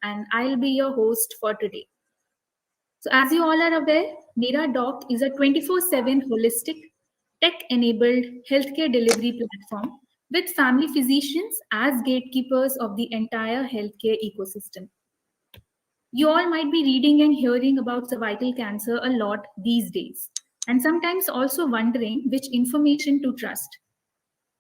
and I'll be your host for today. So, as you all are aware, Mera Doc is a 24/7 holistic, tech enabled healthcare delivery platform with family physicians as gatekeepers of the entire healthcare ecosystem. You all might be reading and hearing about cervical cancer a lot these days, and sometimes also wondering which information to trust.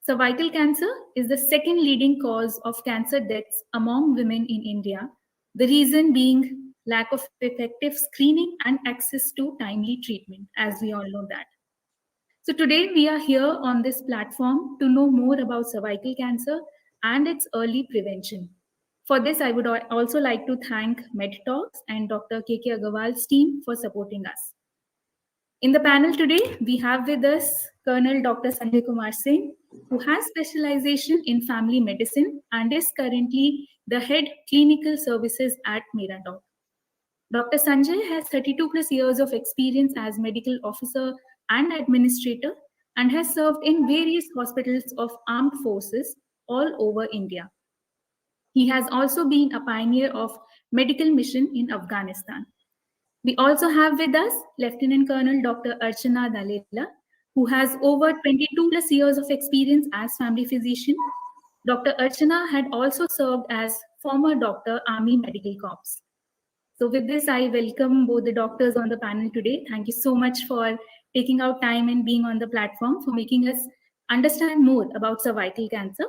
Cervical cancer is the second leading cause of cancer deaths among women in India, the reason being lack of effective screening and access to timely treatment, as we all know that. So, today we are here on this platform to know more about cervical cancer and its early prevention. For this, I would also like to thank MedTalks and Dr. KK Agarwal's team for supporting us. In the panel today, we have with us Colonel Dr. Sanjay Kumar Singh, who has specialization in family medicine and is currently the head clinical services at Miradoc. Dr. Sanjay has 32 plus years of experience as medical officer and administrator and has served in various hospitals of armed forces all over India. He has also been a pioneer of medical mission in Afghanistan. We also have with us Lieutenant Colonel Dr. Archana Dalela, who has over 22 plus years of experience as family physician. Dr. Archana had also served as former Doctor, Army Medical Corps. So with this, I welcome both the doctors on the panel today. Thank you so much for taking out time and being on the platform for making us understand more about cervical cancer.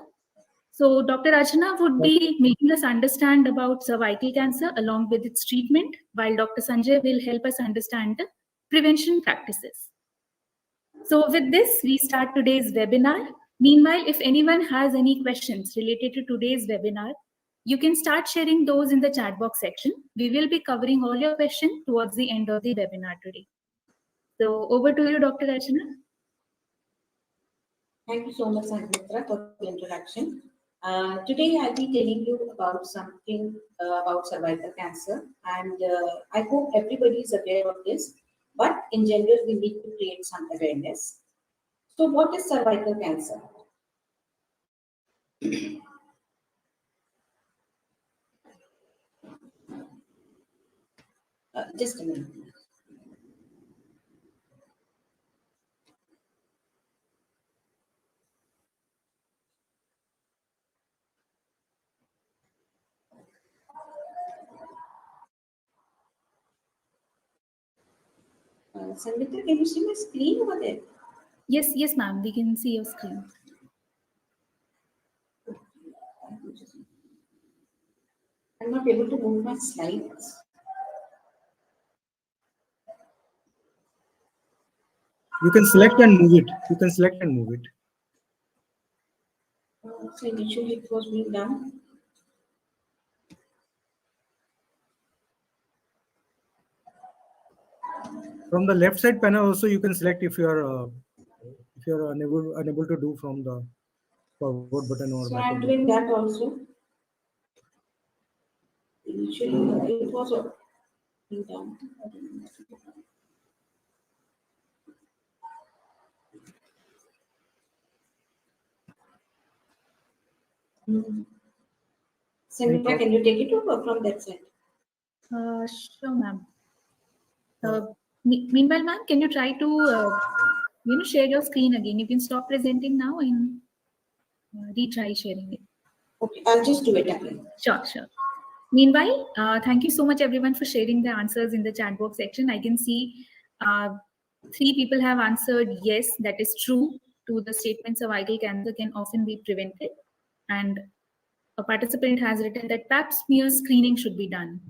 So Dr. Archana would be making us understand about cervical cancer along with its treatment, while Dr. Sanjay will help us understand the prevention practices. So with this, we start today's webinar. Meanwhile, if anyone has any questions related to today's webinar, you can start sharing those in the chat box section. We will be covering all your questions towards the end of the webinar today. So over to you, Dr. Archana. Thank you so much, Sanjitra, for the introduction. Today, I'll be telling you about something about cervical cancer, and I hope everybody is aware of this. But in general, we need to create some awareness. So, what is cervical cancer? Just a minute. Sangeeta, can you see my screen over there? Yes, ma'am. We can see your screen. I'm not able to move my slides. You can select and move it. So initially it was being done. From the left side panel also you can select if you are unable to do from the forward button or so backward I'm doing that also. Initially it was being done. Sangeeta, can you take it over from that side? Sure, ma'am. Meanwhile, ma'am, can you try to share your screen again? You can stop presenting now and retry sharing it. Okay, I'll just do it again. Sure. Meanwhile, thank you so much everyone for sharing the answers in the chat box section. I can see 3 people have answered yes, that is true to the statement cervical cancer can often be prevented. And a participant has written that pap smear screening should be done.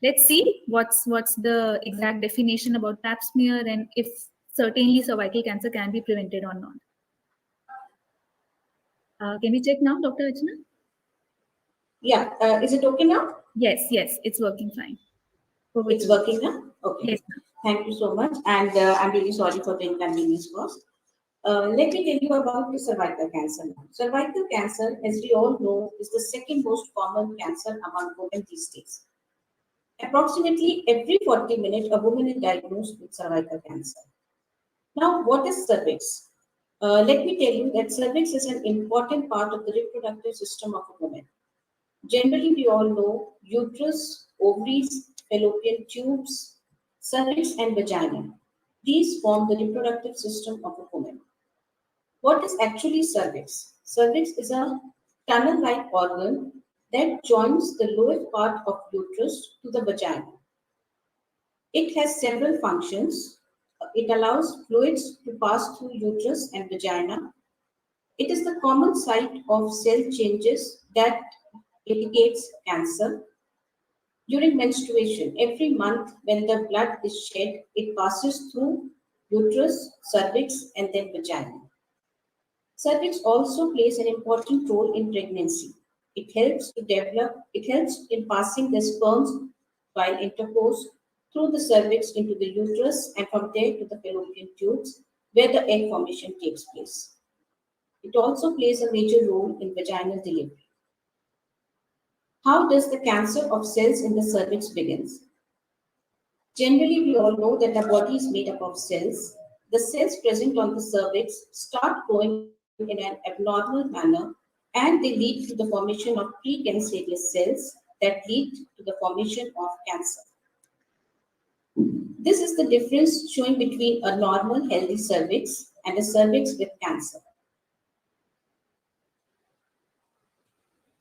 Let's see what's the exact definition about pap smear and if certainly cervical cancer can be prevented or not. Can we check now, Dr. Archana? Yeah, is it okay now? Yes, it's working fine. It's working now? Okay. Yes. Thank you so much. And I'm really sorry for the inconvenience caused. Let me tell you about the cervical cancer now. Cervical cancer, as we all know, is the second most common cancer among women these days. Approximately every 40 minutes, a woman is diagnosed with cervical cancer. Now, what is cervix? Let me tell you that cervix is an important part of the reproductive system of a woman. Generally, we all know uterus, ovaries, fallopian tubes, cervix, and vagina. These form the reproductive system of a woman. What is actually cervix? Cervix is a tunnel-like organ that joins the lower part of uterus to the vagina. It has several functions. It allows fluids to pass through uterus and vagina. It is the common site of cell changes that indicates cancer. During menstruation, every month when the blood is shed, it passes through uterus, cervix, and then vagina. Cervix also plays an important role in pregnancy. It helps in passing the sperms while intercourse through the cervix into the uterus and from there to the fallopian tubes where the egg formation takes place. It also plays a major role in vaginal delivery. How does the cancer of cells in the cervix begins? Generally, we all know that our body is made up of cells. The cells present on the cervix start growing in an abnormal manner and they lead to the formation of precancerous cells that lead to the formation of cancer. This is the difference showing between a normal healthy cervix and a cervix with cancer.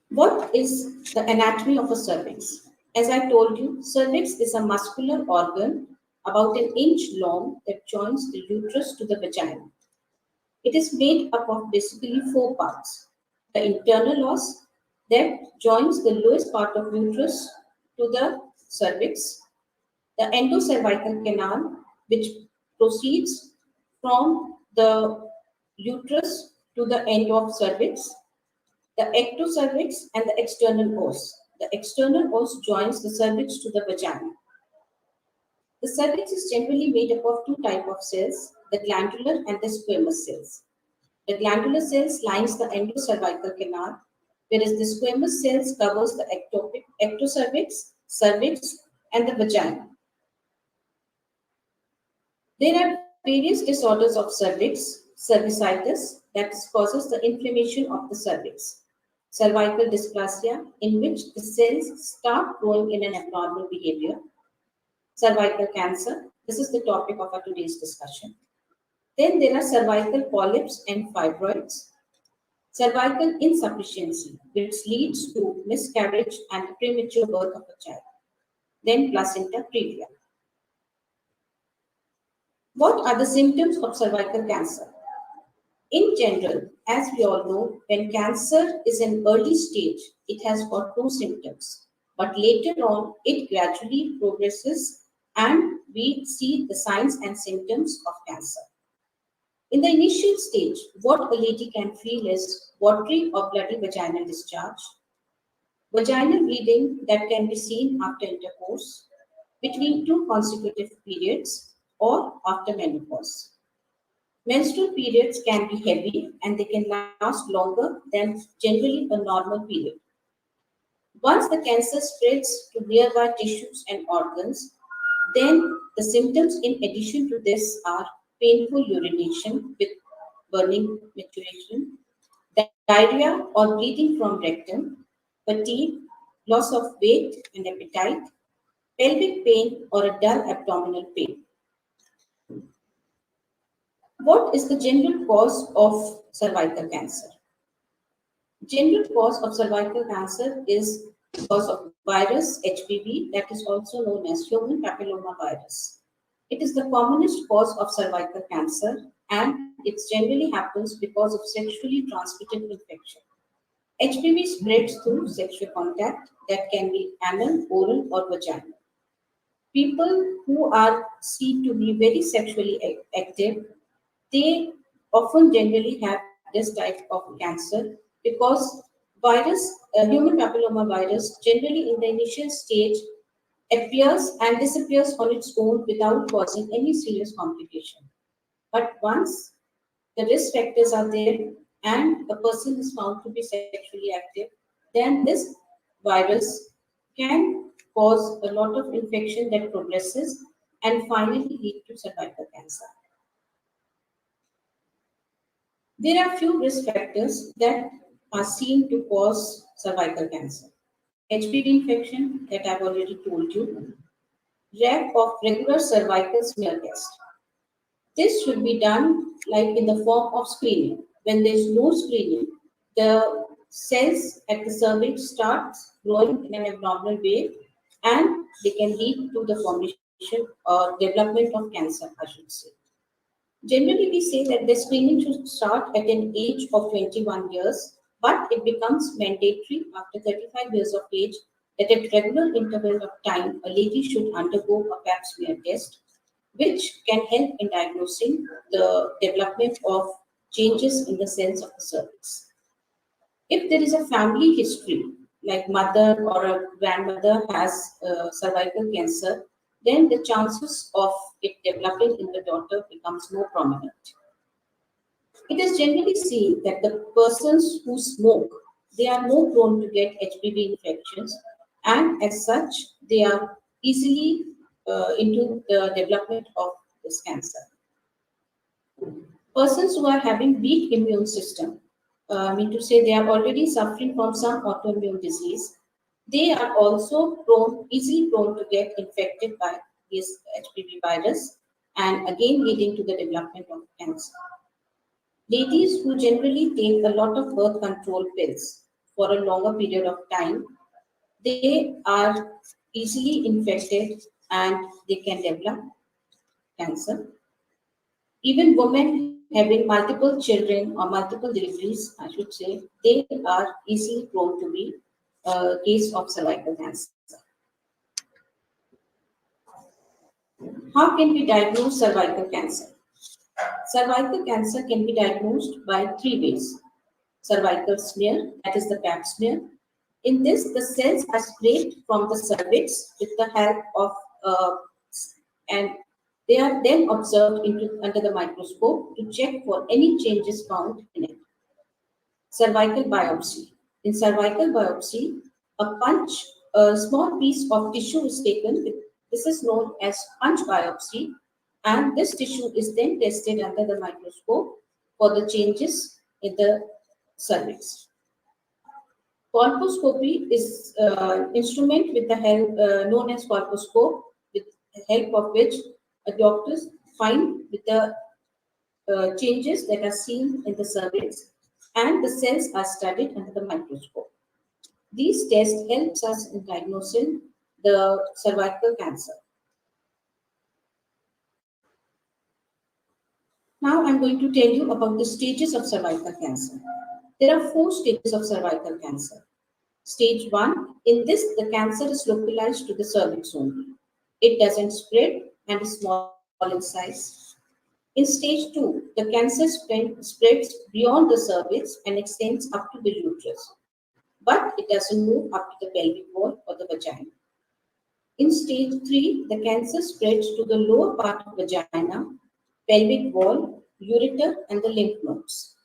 What is the anatomy of a cervix? As I told you, cervix is a muscular organ about an inch long that joins the uterus to the vagina. It is made up of basically four parts. The internal os that joins the lowest part of uterus to the cervix, the endocervical canal which proceeds from the uterus to the end of cervix, the ectocervix and the external os. The external os joins the cervix to the vagina. The cervix is generally made up of two types of cells, the glandular and the squamous cells. The glandular cells lines the endocervical canal, whereas the squamous cells covers the ectocervix, cervix, and the vagina. There are various disorders of cervix, cervicitis, that causes the inflammation of the cervix. Cervical dysplasia, in which the cells start growing in an abnormal behavior. Cervical cancer, this is the topic of our today's discussion. Then there are cervical polyps and fibroids. Cervical insufficiency, which leads to miscarriage and premature birth of a child. Then placenta previa. What are the symptoms of cervical cancer? In general, as we all know, when cancer is in early stage, it has got no symptoms. But later on, it gradually progresses and we see the signs and symptoms of cancer. In the initial stage, what a lady can feel is watery or bloody vaginal discharge, vaginal bleeding that can be seen after intercourse, between two consecutive periods, or after menopause. Menstrual periods can be heavy and they can last longer than generally a normal period. Once the cancer spreads to nearby tissues and organs, then the symptoms in addition to this are painful urination with burning maturation, diarrhea or bleeding from rectum, fatigue, loss of weight and appetite, pelvic pain or a dull abdominal pain. What is the general cause of cervical cancer? General cause of cervical cancer is because of virus HPV, that is also known as human papilloma virus. It is the commonest cause of cervical cancer and it generally happens because of sexually transmitted infection. HPV spreads through sexual contact that can be anal, oral, or vaginal. People who are seen to be very sexually active, they often generally have this type of cancer because human papilloma virus, generally in the initial stage, appears and disappears on its own without causing any serious complication. But once the risk factors are there and a person is found to be sexually active, then this virus can cause a lot of infection that progresses and finally lead to cervical cancer. There are few risk factors that are seen to cause cervical cancer. HPV infection that I've already told you, of regular cervical smear test. This should be done like in the form of screening. When there is no screening, the cells at the cervix starts growing in an abnormal way and they can lead to the formation or development of cancer, I should say. Generally, we say that the screening should start at an age of 21 years, but it becomes mandatory after 35 years of age that at regular interval of time, a lady should undergo a pap smear test, which can help in diagnosing the development of changes in the cells of the cervix. If there is a family history, like mother or a grandmother has cervical cancer, then the chances of it developing in the daughter becomes more prominent. It is generally seen that the persons who smoke, they are more prone to get HPV infections, and as such, they are easily into the development of this cancer. Persons who are having weak immune system, mean to say they are already suffering from some autoimmune disease, they are also easily prone to get infected by this HPV virus and again leading to the development of cancer. Ladies who generally take a lot of birth control pills for a longer period of time, they are easily infected and they can develop cancer. Even women having multiple children or multiple deliveries, I should say, they are easily prone to be a case of cervical cancer. How can we diagnose cervical cancer? Cervical cancer can be diagnosed by three ways. Cervical smear, that is the pap smear. In this, the cells are scraped from the cervix with the help of and they are then observed under the microscope to check for any changes found in it. Cervical biopsy. In cervical biopsy, a small piece of tissue is taken. This is known as punch biopsy, and this tissue is then tested under the microscope for the changes in the cervix. Colposcopy is an instrument with the help known as colposcope, with the help of which doctors find with the changes that are seen in the cervix and the cells are studied under the microscope. These tests helps us in diagnosing the cervical cancer. Now I'm going to tell you about the stages of cervical cancer. There are four stages of cervical cancer. Stage 1, in this the cancer is localized to the cervix only. It doesn't spread and is small in size. In stage 2, the cancer spreads beyond the cervix and extends up to the uterus, but it doesn't move up to the pelvic wall or the vagina. In stage 3, the cancer spreads to the lower part of vagina, pelvic wall, ureter, and the lymph nodes.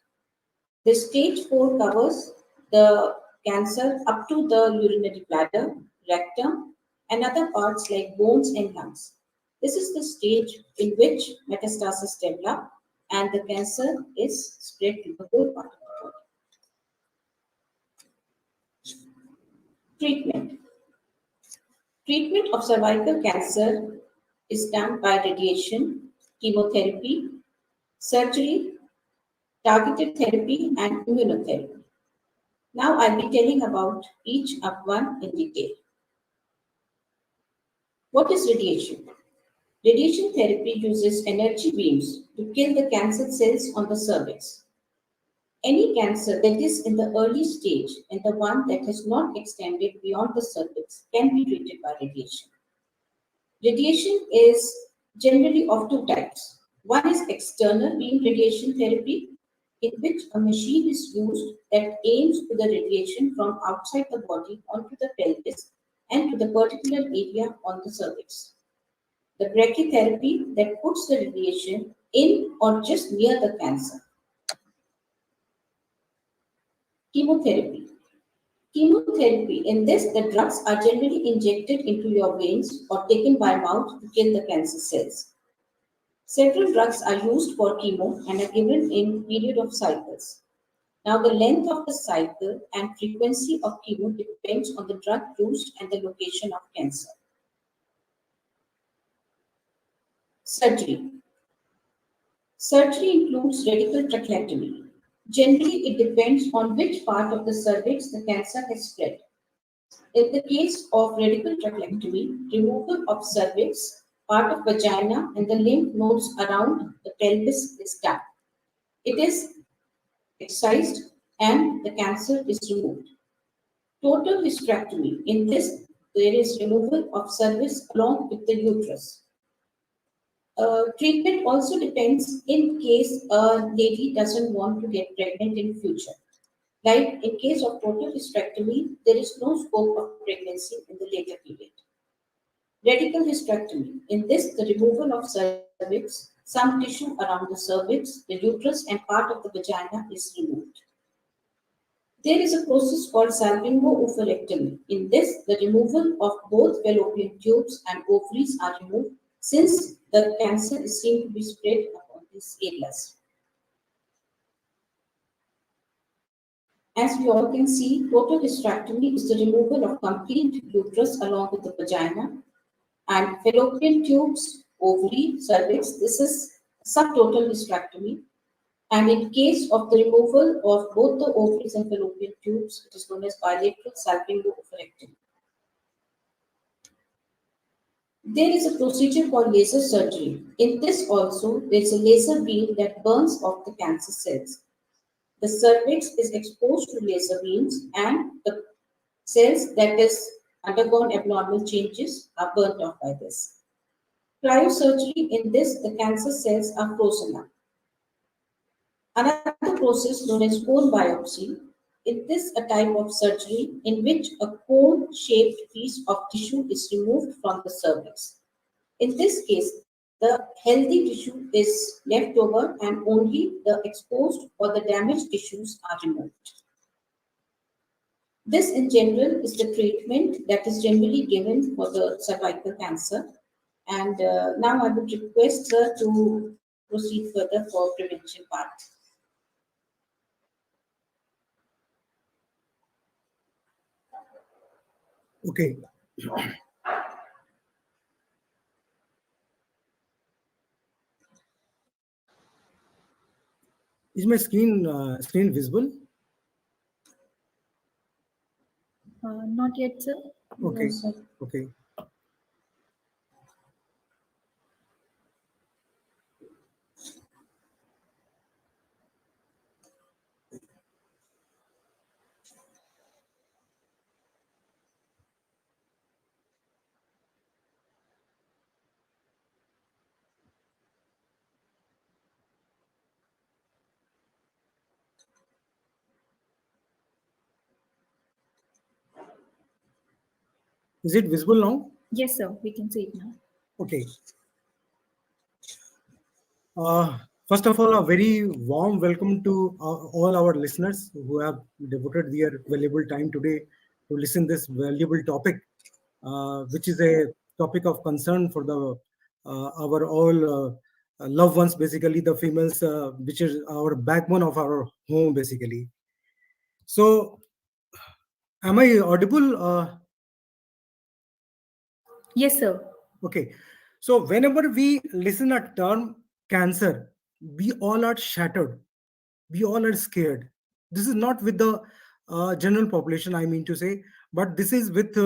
The stage 4 covers the cancer up to the urinary bladder, rectum, and other parts like bones and lungs. This is the stage in which metastasis develop and the cancer is spread to the whole part of the body. Treatment. Treatment of cervical cancer is done by radiation, chemotherapy, surgery, targeted therapy, and immunotherapy. Now I'll be telling about each of one in detail. What is radiation? Radiation therapy uses energy beams to kill the cancer cells on the cervix. Any cancer that is in the early stage and the one that has not extended beyond the cervix can be treated by radiation. Radiation is generally of two types. One is external beam radiation therapy, in which a machine is used that aims to the radiation from outside the body onto the pelvis and to the particular area on the cervix. The brachytherapy that puts the radiation in or just near the cancer. Chemotherapy. Chemotherapy, in this, the drugs are generally injected into your veins or taken by mouth to kill the cancer cells. Several drugs are used for chemo and are given in period of cycles. Now, the length of the cycle and frequency of chemo depends on the drug used and the location of cancer. Surgery. Surgery includes radical tracheotomy. Generally, it depends on which part of the cervix the cancer has spread. In the case of radical tracheotomy, removal of cervix, part of vagina, and the lymph nodes around the pelvis is done. It is excised and the cancer is removed. Total hysterectomy. In this, there is removal of cervix along with the uterus. Treatment also depends in case a lady doesn't want to get pregnant in future. Like in case of total hysterectomy, there is no scope of pregnancy in the later period. Radical hysterectomy. In this, the removal of cervix, some tissue around the cervix, the uterus, and part of the vagina is removed. There is a process called salpingo-oophorectomy. In this, the removal of both fallopian tubes and ovaries are removed since the cancer is seen to be spread upon these areas. As we all can see, total hysterectomy is the removal of complete uterus along with the vagina and fallopian tubes, ovary, cervix. This is subtotal hysterectomy. And in case of the removal of both the ovaries and fallopian tubes, it is known as bilateral salpingo-oophorectomy. There is a procedure called laser surgery. In this also, there is a laser beam that burns off the cancer cells. The cervix is exposed to laser beams and the cells that is undergone abnormal changes are burnt off by this. Cryosurgery, in this, the cancer cells are frozen up. Another process known as cone biopsy. In this, a type of surgery in which a cone-shaped piece of tissue is removed from the cervix. In this case, the healthy tissue is left over and only the exposed or the damaged tissues are removed. This, in general, is the treatment that is generally given for the cervical cancer. And now I would request her to proceed further for prevention part. Okay. Is my screen visible? Not yet, sir. Okay. No, sir. Okay. Is it visible now? Yes, sir. We can see it now. Okay. First of all, a very warm welcome to all our listeners who have devoted their valuable time today to listen this valuable topic, which is a topic of concern for the our all loved ones, basically the females, which is our backbone of our home, basically. So, am I audible? Yes, sir. Okay. So whenever we listen a term cancer, we all are shattered. We all are scared. This is not with the general population, I mean to say, but this is with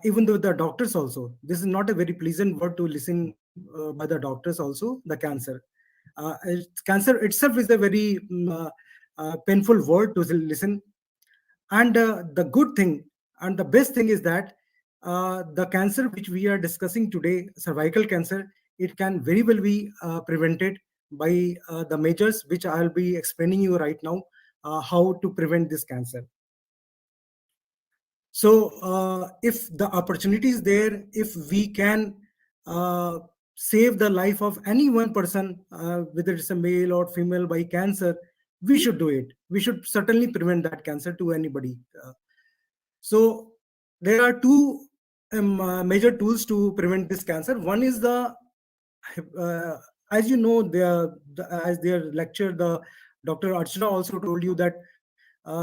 even though the doctors also. This is not a very pleasant word to listen by the doctors also, the cancer. Cancer itself is a very painful word to listen. And the good thing and the best thing is that the cancer which we are discussing today, cervical cancer, it can very well be prevented by the measures which I'll be explaining you right now, how to prevent this cancer. So, if the opportunity is there, if we can uh, save the life of any one person, whether it's a male or female by cancer, we should do it. We should certainly prevent that cancer to anybody. So there are two major tools to prevent this cancer. One is uh, as you know, as their lecture, the Dr. Archana also told you that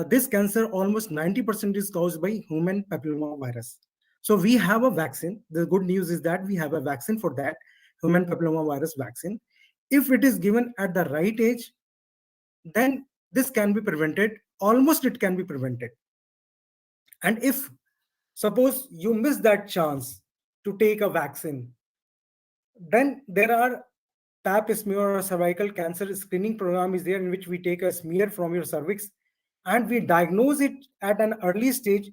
this cancer almost 90% is caused by human papilloma virus. So we have a vaccine. The good news is that we have a vaccine for that, human papilloma virus vaccine. If it is given at the right age, then this can be prevented. Almost it can be prevented. And if suppose you miss that chance to take a vaccine, then there are pap smear or cervical cancer screening program is there, in which we take a smear from your cervix and we diagnose it at an early stage,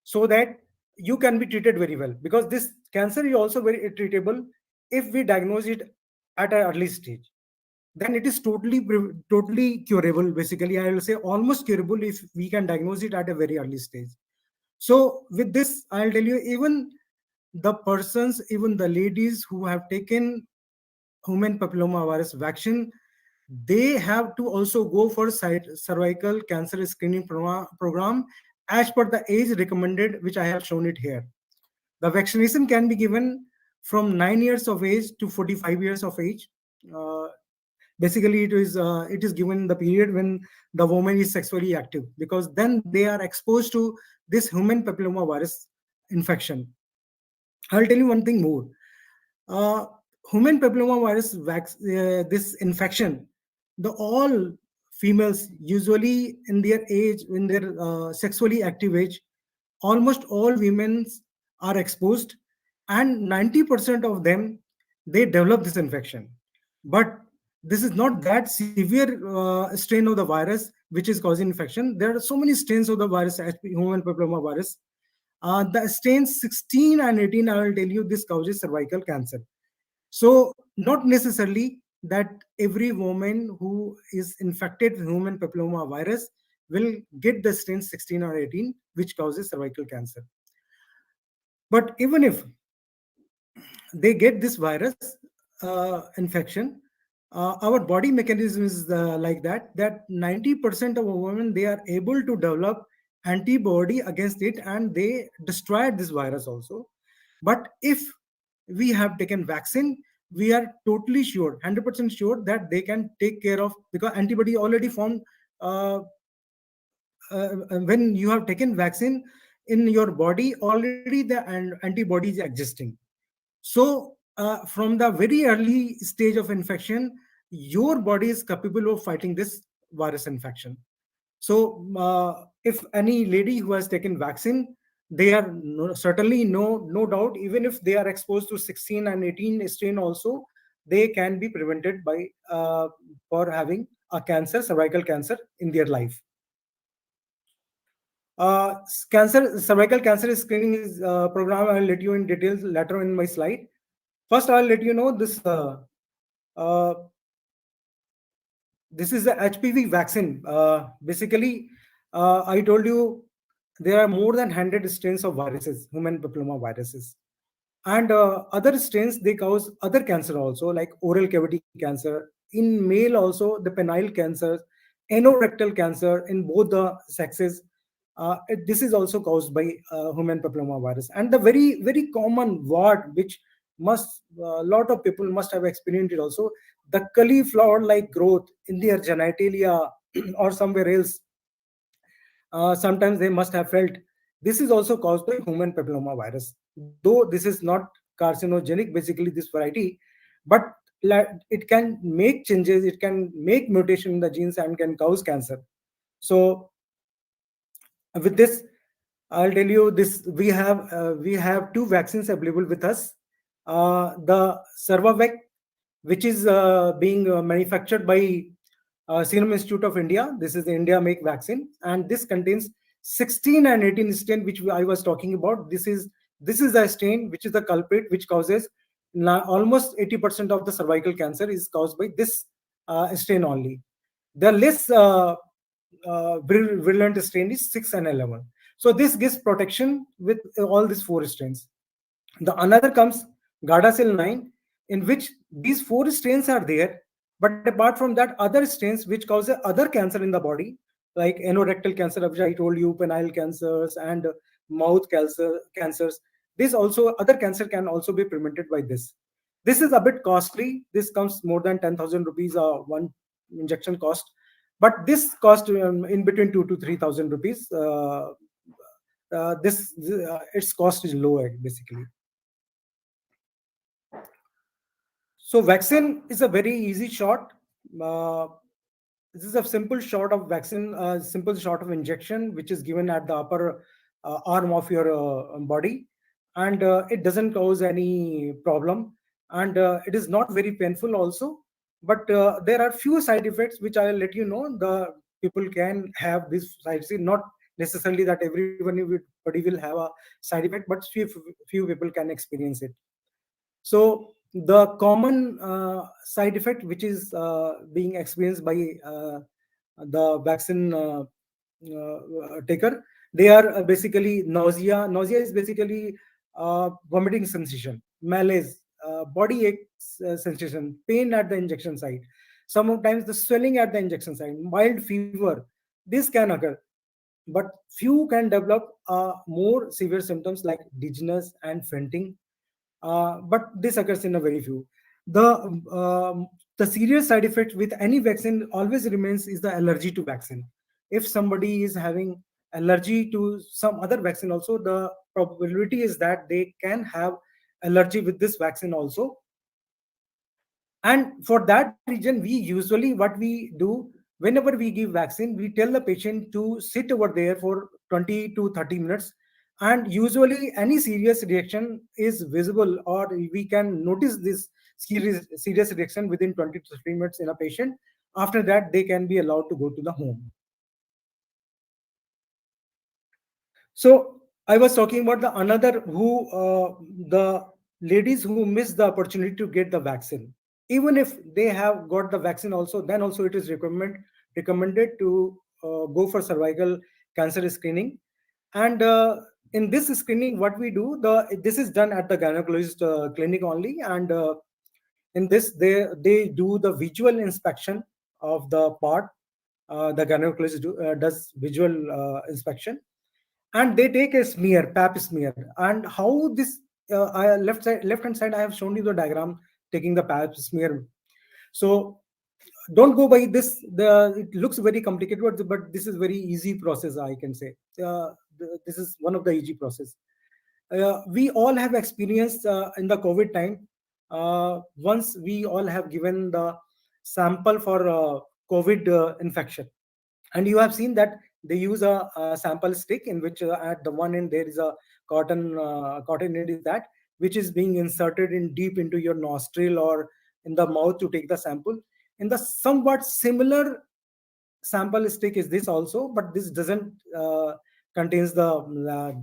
so that you can be treated very well, because this cancer is also very treatable if we diagnose it at an early stage. Then it is totally curable. Basically, I will say almost curable if we can diagnose it at a very early stage. So with this, I'll tell you, even the ladies who have taken human papilloma virus vaccine, they have to also go for cervical cancer screening program as per the age recommended, which I have shown it here. The vaccination can be given from 9 years of age to 45 years of age. Uh, Basically, it is given the period when the woman is sexually active, because then they are exposed to this human papilloma virus infection. I'll tell you one thing more. uh, Human papilloma virus this infection, the all females usually in their age, in their sexually active age, almost all women are exposed, and 90% of them, they develop this infection. But this is not that severe strain of the virus which is causing infection. There are so many strains of the virus, human papilloma virus. The strains 16 and 18, I will tell you, this causes cervical cancer. So, not necessarily that every woman who is infected with human papilloma virus will get the strain 16 or 18, which causes cervical cancer. But even if they get this virus infection, our body mechanism is like that 90% of women, they are able to develop antibody against it, and they destroy this virus also. But if we have taken vaccine, we are totally sure, 100% sure, that they can take care of, because antibody already formed. When you have taken vaccine in your body, already the antibody is existing. So, from the very early stage of infection, your body is capable of fighting this virus infection. So, if any lady who has taken vaccine, they are certainly no doubt, even if they are exposed to 16 and 18 strain also, they can be prevented by for having a cancer, cervical cancer in their life. Cervical cancer screening is program. I'll let you in details later in my slide. First, I'll let you know this. Uh, this is the HPV vaccine. Basically, I told you there are more than 100 strains of viruses, human papilloma viruses, and other strains, they cause other cancer also, like oral cavity cancer in male, also the penile cancer, anorectal cancer in both the sexes. This is also caused by human papilloma virus. And the very common word, which must a lot of people must have experienced it also, the cauliflower like growth in their genitalia or somewhere else. Sometimes they must have felt. This is also caused by human papilloma virus, though this is not carcinogenic, basically, this variety. But it can make changes, it can make mutation in the genes and can cause cancer. So with this, I'll tell you this: we have two vaccines available with us. The Servavac, which is being manufactured by Serum Institute of India. This is the India make vaccine, and this contains 16 and 18 strain, which I was talking about. This is the strain which is the culprit, which causes almost 80% of the cervical cancer is caused by this strain only. The less virulent strain is 6 and 11. So this gives protection with all these four strains. The another comes Gardasil 9, in which these four strains are there. But apart from that, other strains which cause other cancer in the body, like anorectal cancer, which I told you, penile cancers, and mouth cancers. This also, other cancer can also be prevented by this. This is a bit costly. This comes more than 10,000 rupees one injection cost. but this cost in between 2 to 3,000 rupees. Its cost is low basically. So vaccine is a very easy shot. Uh, this is a simple shot of vaccine, simple shot of injection, which is given at the upper arm of your body, and it doesn't cause any problem, and it is not very painful also. But there are few side effects which I'll let you know. The people can have this side effect, not necessarily that everybody will have a side effect, but few people can experience it. So the common side effect which is being experienced by the vaccine taker, they are basically nausea. Nausea is basically vomiting sensation, malaise, body ache sensation, pain at the injection site. Sometimes the swelling at the injection site, mild fever. This can occur, but few can develop more severe symptoms like dizziness and fainting, but this occurs in a very few. The serious side effect with any vaccine always remains is the allergy to vaccine. If somebody is having allergy to some other vaccine also, the probability is that they can have allergy with this vaccine also. And for that reason, we usually, what we do, whenever we give vaccine, we tell the patient to sit over there for 20 to 30 minutes. And usually any serious reaction is visible, or we can notice this serious reaction within 20 to 30 minutes in a patient. After that, they can be allowed to go to the home. So I was talking about the another who the ladies who miss the opportunity to get the vaccine. Even if they have got the vaccine also, then also it is recommended to go for cervical cancer screening. And in this screening, what we do, the this is done at the gynecologist clinic only. And in this, they do the visual inspection of the part. The gynecologist does visual inspection, and they take a smear, pap smear. And how this left hand side, I have shown you the diagram taking the pap smear. So don't go by this. It looks very complicated, but this is very easy process, I can say. This is one of the easy process. We all have experienced in the COVID time. Once we all have given the sample for COVID infection, and you have seen that they use a sample stick in which at the one end there is a cotton end is that, which is being inserted in deep into your nostril or in the mouth to take the sample. In the somewhat similar sample stick is this also, but this doesn't contains that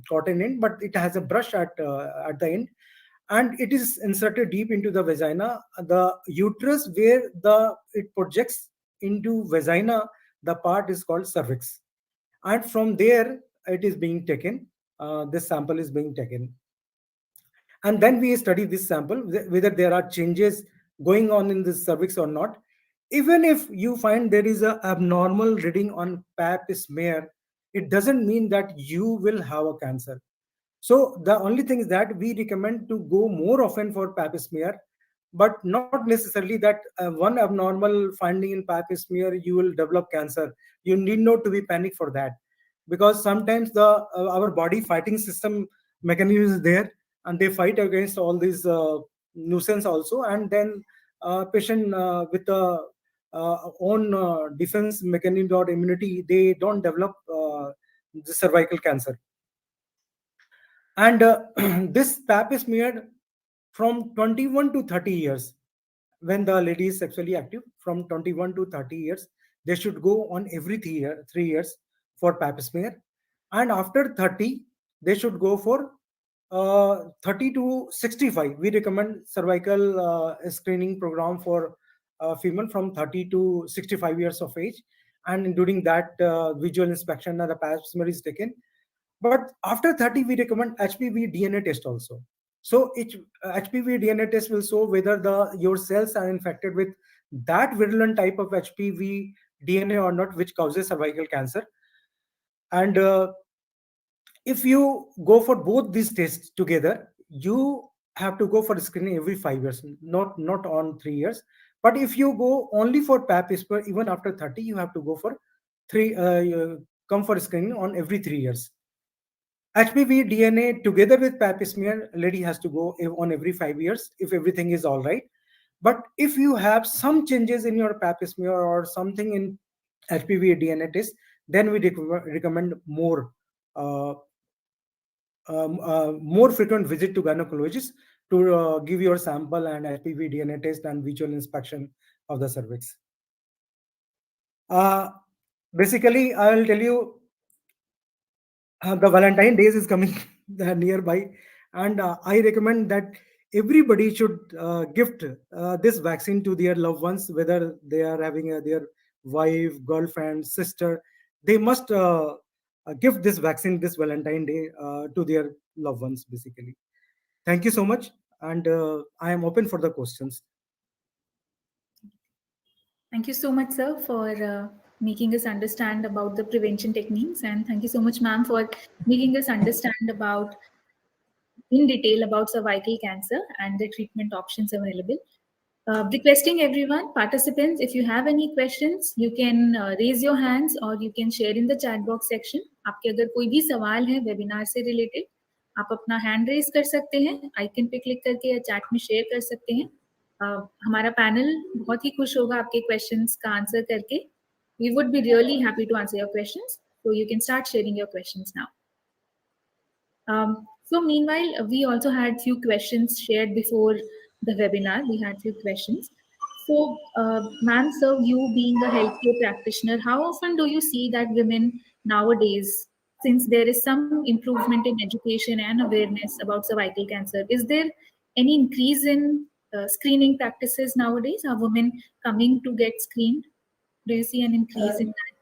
cotton end, but it has a brush at the end, and it is inserted deep into the vagina, the uterus, where the it projects into vagina. The part is called cervix, and from there it is being taken. This sample is being taken, and then we study this sample whether there are changes going on in the cervix or not. Even if you find there is a abnormal reading on pap smear, it doesn't mean that you will have a cancer. So the only thing is that we recommend to go more often for pap smear, but not necessarily that one abnormal finding in pap smear you will develop cancer. You need not to be panic for that, because sometimes the our body fighting system mechanism is there, and they fight against all these nuisance also, and then patient with the own defense mechanism or immunity, they don't develop the cervical cancer. And this pap is smeared from 21 to 30 years. When the lady is sexually active, from 21 to 30 years, they should go on every 3 years for pap smear. And after 30, they should go for 30 to 65. We recommend cervical screening program for female from 30 to 65 years of age. And during that visual inspection and the pap smear is taken. But after 30, we recommend HPV DNA test also. So each HPV DNA test will show whether the your cells are infected with that virulent type of HPV DNA or not, which causes cervical cancer. And if you go for both these tests together, you have to go for screening every 5 years, not on 3 years. But if you go only for pap smear, even after 30, you have to go for come for screening on every 3 years. HPV DNA together with pap smear, lady has to go on every 5 years if everything is all right. But if you have some changes in your pap smear or something in HPV DNA test, then we recommend uh, more frequent visit to gynecologist to give your sample and HPV DNA test and visual inspection of the cervix. Uh, Basically, I will tell you, the Valentine days is coming nearby, and I recommend that everybody should gift this vaccine to their loved ones, whether they are having their wife, girlfriend, sister. They must gift this vaccine this Valentine Day to their loved ones. Basically, thank you so much, and I am open for the questions. Thank you so much, sir, for making us understand about the prevention techniques. And thank you so much, ma'am, for making us understand about in detail about cervical cancer and the treatment options available. Requesting everyone, participants, if you have any questions, you can raise your hands or you can share in the chat box section. आपके अगर कोई भी सवाल है webinar से related, आप अपना hand raise कर सकते हैं, आइकन पे क्लिक करके या चैट में शेयर कर सकते हैं. हमारा पैनल बहुत ही खुश होगा आपके क्वेश्चंस का आंसर करके. We would be really happy to answer your questions. So you can start sharing your questions now. So meanwhile, we also had few questions shared before the webinar. We had few questions. So, ma'am, sir, you being a healthcare practitioner, how often do you see that women nowadays, since there is some improvement in education and awareness about cervical cancer, is there any increase in screening practices nowadays? Are women coming to get screened? Do you see an increase in that?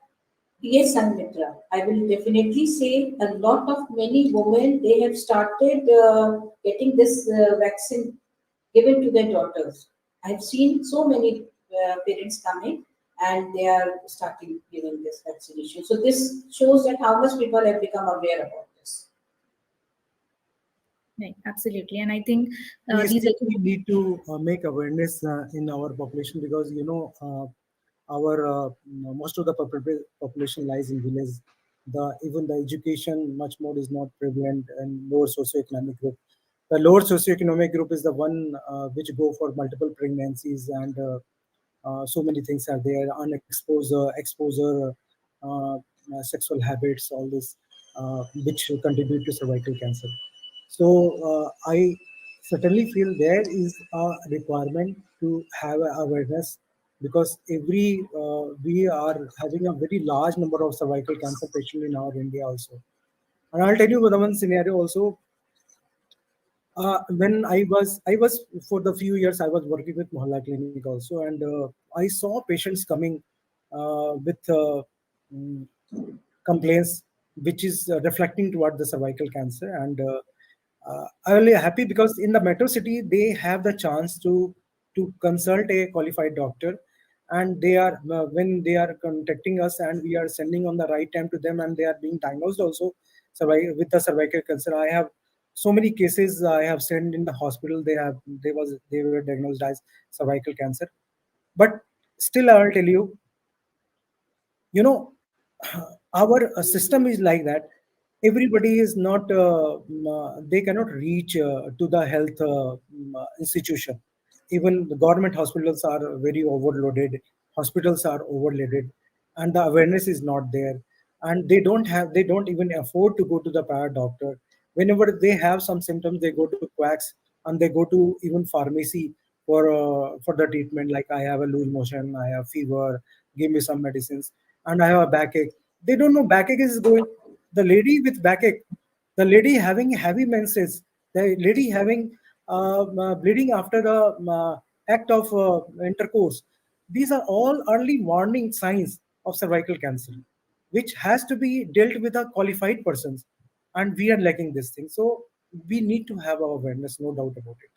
Yes, Sanmitra. I will definitely say a lot of many women they have started getting this vaccine given to their daughters. I've seen so many parents coming and they are starting giving this vaccination. So this shows that how much people have become aware about this. Right, absolutely. And I think We these still need to make awareness in our population, because our most of the population lies in village. The even the education much more is not prevalent and lower socioeconomic group. The lower socioeconomic group is the one which go for multiple pregnancies, and so many things are there, exposure, sexual habits, all this, which contribute to cervical cancer. So I certainly feel there is a requirement to have awareness, because we are having a very large number of cervical cancer patients in our India also. And I'll tell you one scenario also. When I was for the few years I was working with Mohalla Clinic also, and I saw patients coming with mm, complaints which is reflecting toward the cervical cancer. And I'm really happy because in the metro city they have the chance to consult a qualified doctor, and they are when they are contacting us and we are sending on the right time to them, and they are being diagnosed also with the cervical cancer. I have so many cases I have sent in the hospital. They were diagnosed as cervical cancer, but still I will tell you, you know our system is like that. Everybody is not they cannot reach to the health institution. Even the government hospitals are very overloaded, hospitals are overloaded, and the awareness is not there, and they don't even afford to go to the private doctor. Whenever they have some symptoms, they go to quacks, and they go to even pharmacy for the treatment, like I have a loose motion, I have fever, give me some medicines, and I have a backache. They don't know backache is going. The lady with backache, the lady having heavy menses, the lady having bleeding after the act of intercourse. These are all early warning signs of cervical cancer, which has to be dealt with a qualified persons, and we are lacking this thing. So we need to have our awareness, no doubt about it.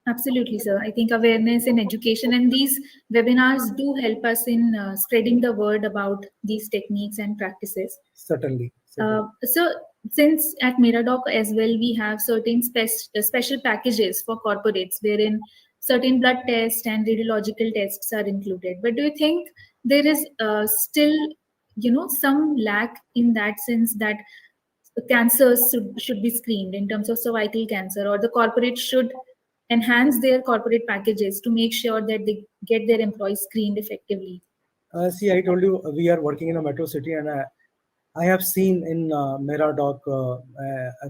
Absolutely, sir. I think awareness and education and these webinars do help us in spreading the word about these techniques and practices. Certainly, Uh, certainly. so, since at Miradoc as well, we have certain special packages for corporates wherein certain blood tests and radiological tests are included. But do you think there is still, some lack in that sense, that cancers should be screened in terms of cervical cancer, or the corporate should enhance their corporate packages to make sure that they get their employees screened effectively? See, I told you we are working in a metro city, and I have seen in Meradoc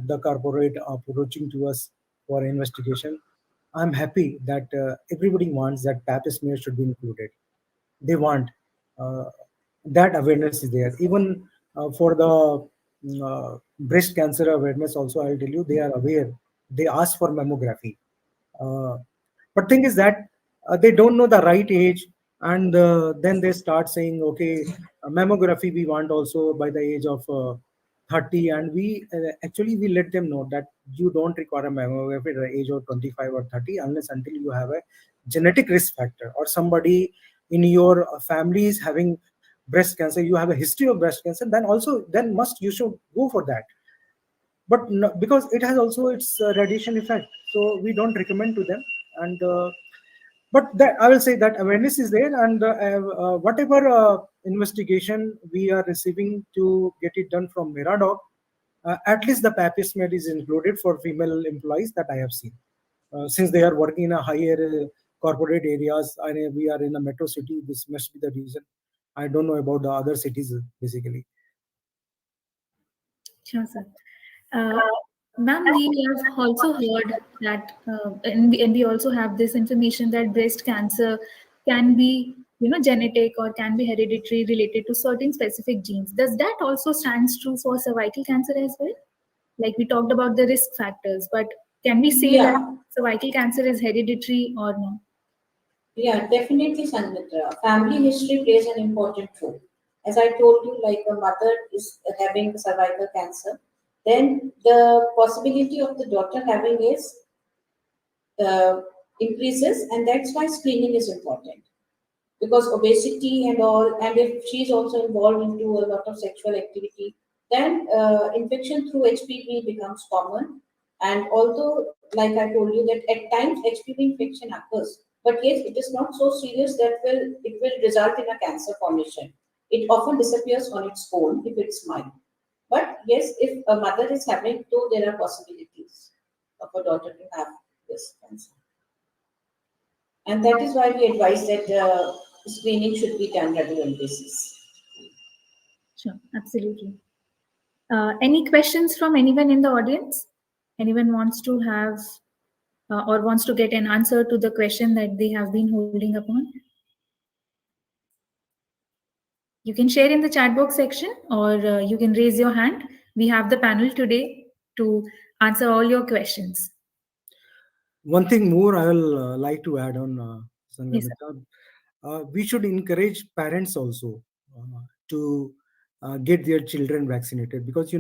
the corporate approaching to us for investigation. I'm happy that everybody wants that pap smear should be included. They want uh, that awareness is there. Even for the breast cancer awareness, also I'll tell you they are aware. They ask for mammography. Uh, but thing is that they don't know the right age, and then they start saying, okay, mammography we want also by the age of 30, and we actually we let them know that you don't require a mammography at the age of 25 or 30 unless until you have a genetic risk factor, or somebody in your family is having breast cancer, you have a history of breast cancer, then also then must you should go for that. But no, because it has also its radiation effect, so we don't recommend to them. And but that I will say that awareness is there, and whatever investigation we are receiving to get it done from Miradoc, at least the pap smear is included for female employees that I have seen, since they are working in a higher corporate areas, and we are in a metro city, this must be the reason. I don't know about the other cities basically. Sure, sir. Uh, Ma'am, we have also heard that, and we also have this information that breast cancer can be, genetic or can be hereditary related to certain specific genes. Does that also stands true for cervical cancer as well? Like we talked about the risk factors, but can we say that Yeah, cervical cancer is hereditary or no? yeah, definitely, Sanmitra. Family history plays an important role. As I told you, like a mother is having cervical cancer, then the possibility of the daughter having is uh, increases, and that's why screening is important. Because obesity and all, and if she's also involved into a lot of sexual activity, then infection through HPV becomes common. And although, like I told you, that at times HPV infection occurs, but yes, it is not so serious that it will result in a cancer formation. It often disappears on its own if it's mild. But yes, if a mother is having, though there are possibilities of a daughter to have this cancer. And that is why we advise that screening should be done regular basis. Sure, absolutely. Any questions from anyone in the audience? Anyone wants to have or wants to get an answer to the question that they have been holding upon? You can share in the chat box section, or you can raise your hand. We have the panel today to answer all your questions. One thing more I will like to add on, Yes, sir. Sangamita. We should encourage parents also to get their children vaccinated, because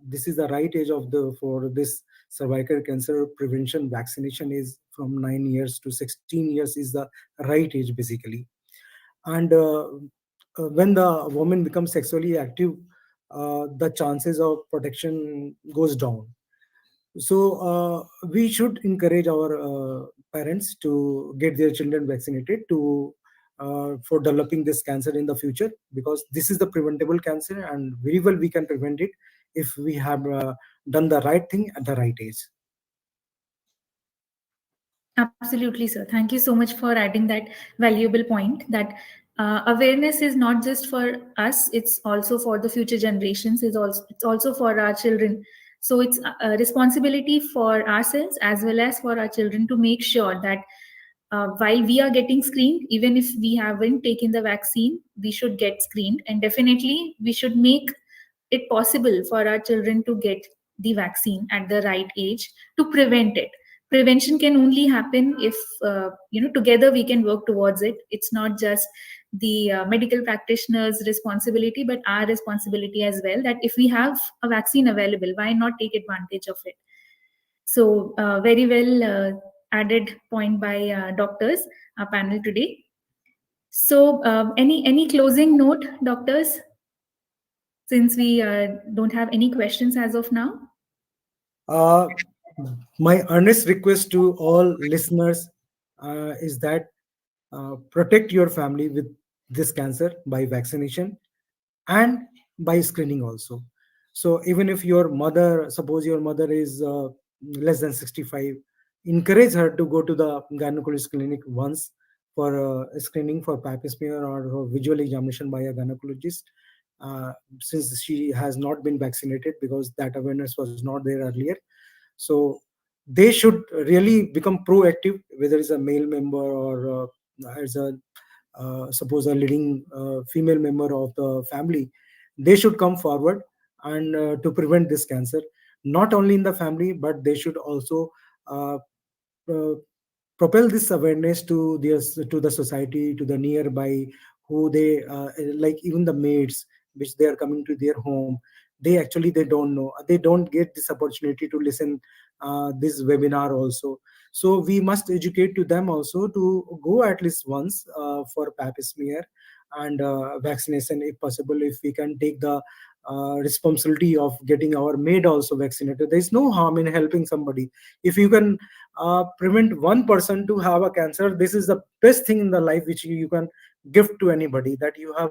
this is the right age of the for this cervical cancer prevention. Vaccination is from 9 years to 16 years is the right age basically. And when the woman becomes sexually active, the chances of protection goes down. So we should encourage our parents to get their children vaccinated to for developing this cancer in the future, because this is the preventable cancer, and very well we can prevent it if we have done the right thing at the right age. Absolutely, sir. Thank you so much for adding that valuable point, that awareness is not just for us, it's also for the future generations, it's also for our children. So it's a responsibility for ourselves as well as for our children to make sure that while we are getting screened, even if we haven't taken the vaccine, we should get screened, and definitely we should make it possible for our children to get the vaccine at the right age to prevent it. Prevention can only happen if together we can work towards it. It's not just the medical practitioners responsibility, but our responsibility as well, that if we have a vaccine available, why not take advantage of it? So very well added point by doctors, our panel today. So any closing note, doctors, since we don't have any questions as of now? uh, my earnest request to all listeners, is that protect your family with this cancer by vaccination and by screening also. So even if your mother, suppose your mother is less than 65, encourage her to go to the gynecologist clinic once for screening for pap smear or visual examination by a gynecologist, uh, since she has not been vaccinated, because that awareness was not there earlier. So they should really become proactive, whether it's a male member or as a suppose a leading female member of the family. They should come forward and to prevent this cancer, not only in the family, but they should also uh, uh, propel this awareness to the society, to the nearby, who they like, even the maids which they are coming to their home. They actually, they don't know, they don't get this opportunity to listen this webinar also. So we must educate to them also to go at least once for pap smear and vaccination, if possible. If we can take the responsibility of getting our maid also vaccinated, there is no harm in helping somebody. If you can prevent one person to have a cancer, this is the best thing in the life which you can give to anybody, that you have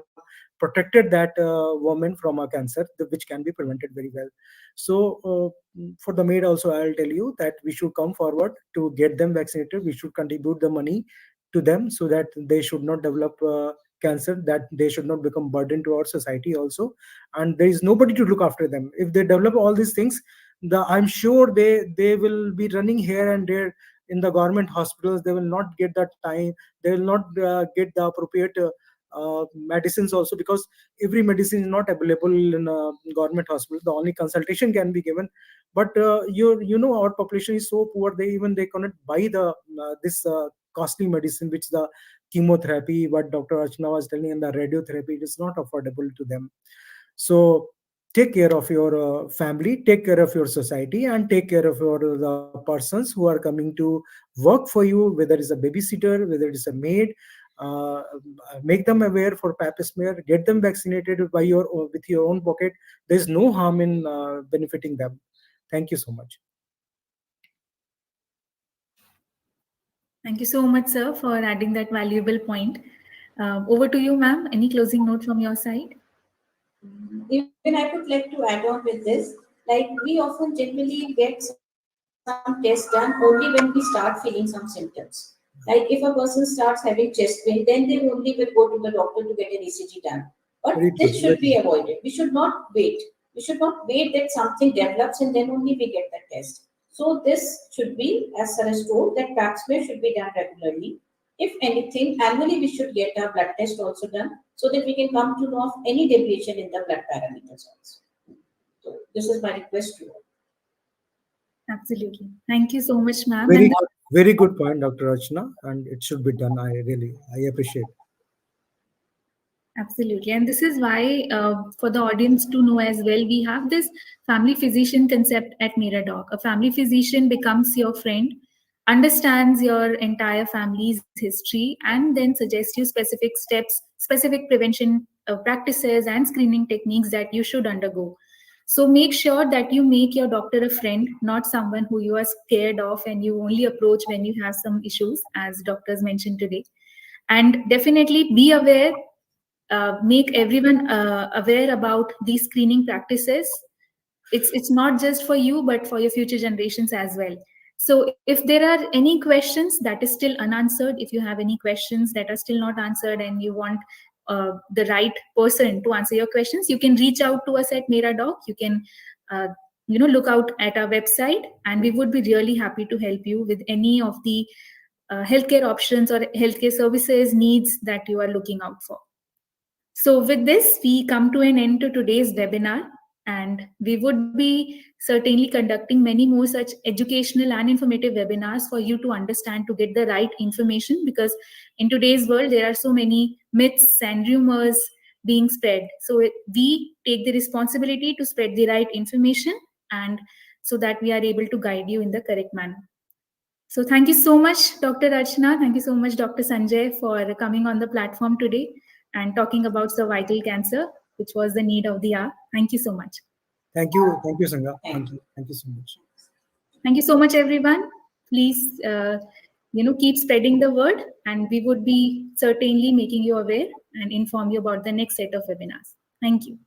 protected that woman from a cancer, which can be prevented very well. So for the maid also, I'll tell you that we should come forward to get them vaccinated. We should contribute the money to them so that they should not develop cancer, that they should not become burden to our society also. And there is nobody to look after them. If they develop all these things, I'm sure they will be running here and there in the government hospitals. They will not get that time. They will not get the appropriate medicines also, because every medicine is not available in a government hospital. The only consultation can be given. But our population is so poor, they cannot buy the this costly medicine, which the chemotherapy, what Dr. Archana was telling, and the radiotherapy, it is not affordable to them. So take care of your family, take care of your society, and take care of your the persons who are coming to work for you, whether it's a babysitter, whether it's a maid. Make them aware for pap smear, get them vaccinated by your with your own pocket. There's no harm in benefiting them. Thank you so much. Thank you so much, sir, for adding that valuable point. Over to you, ma'am. Any closing note from your side? Even I would like to add on with this, like we often generally get some tests done only when we start feeling some symptoms. Like if a person starts having chest pain, then they only will go to the doctor to get an ECG done. But Very this true. should be Very avoided. We should not wait. We should not wait that something develops and then only we get the test. So this should be, as Sir has told, that pap smear should be done regularly. If anything, annually we should get our blood test also done so that we can come to know of any deviation in the blood parameters also. So this is my request to you. Absolutely. Thank you so much, ma'am. very And good, very good point, Dr. Rachna, and it should be done. I appreciate. absolutely. And this is why, for the audience to know as well, we have this family physician concept at Miradoc. A family physician becomes your friend, understands your entire family's history, and then suggests you specific steps, specific prevention practices, and screening techniques that you should undergo. So make sure that you make your doctor a friend, not someone who you are scared of and you only approach when you have some issues, as doctors mentioned today. And definitely be aware, make everyone aware about these screening practices. It's not just for you but for your future generations as well. So if there are any questions that is still unanswered, if you have any questions that are still not answered and you want the right person to answer your questions, you can reach out to us at Miradoc. You can uh, look out at our website, and we would be really happy to help you with any of the healthcare options or healthcare services needs that you are looking out for. So, with this, we come to an end to today's webinar, and we would be certainly conducting many more such educational and informative webinars for you to understand, to get the right information, because in today's world, there are so many myths and rumors being spread. So, we take the responsibility to spread the right information, and so that we are able to guide you in the correct manner. So thank you so much, Dr. Archana. Thank you so much, Dr. Sanjay, for coming on the platform today and talking about cervical cancer, which was the need of the hour. Thank you so much. Thank you, Sangha. Thank you. Thank you so much. Thank you so much, everyone. Please keep spreading the word, and we would be certainly making you aware and inform you about the next set of webinars. Thank you.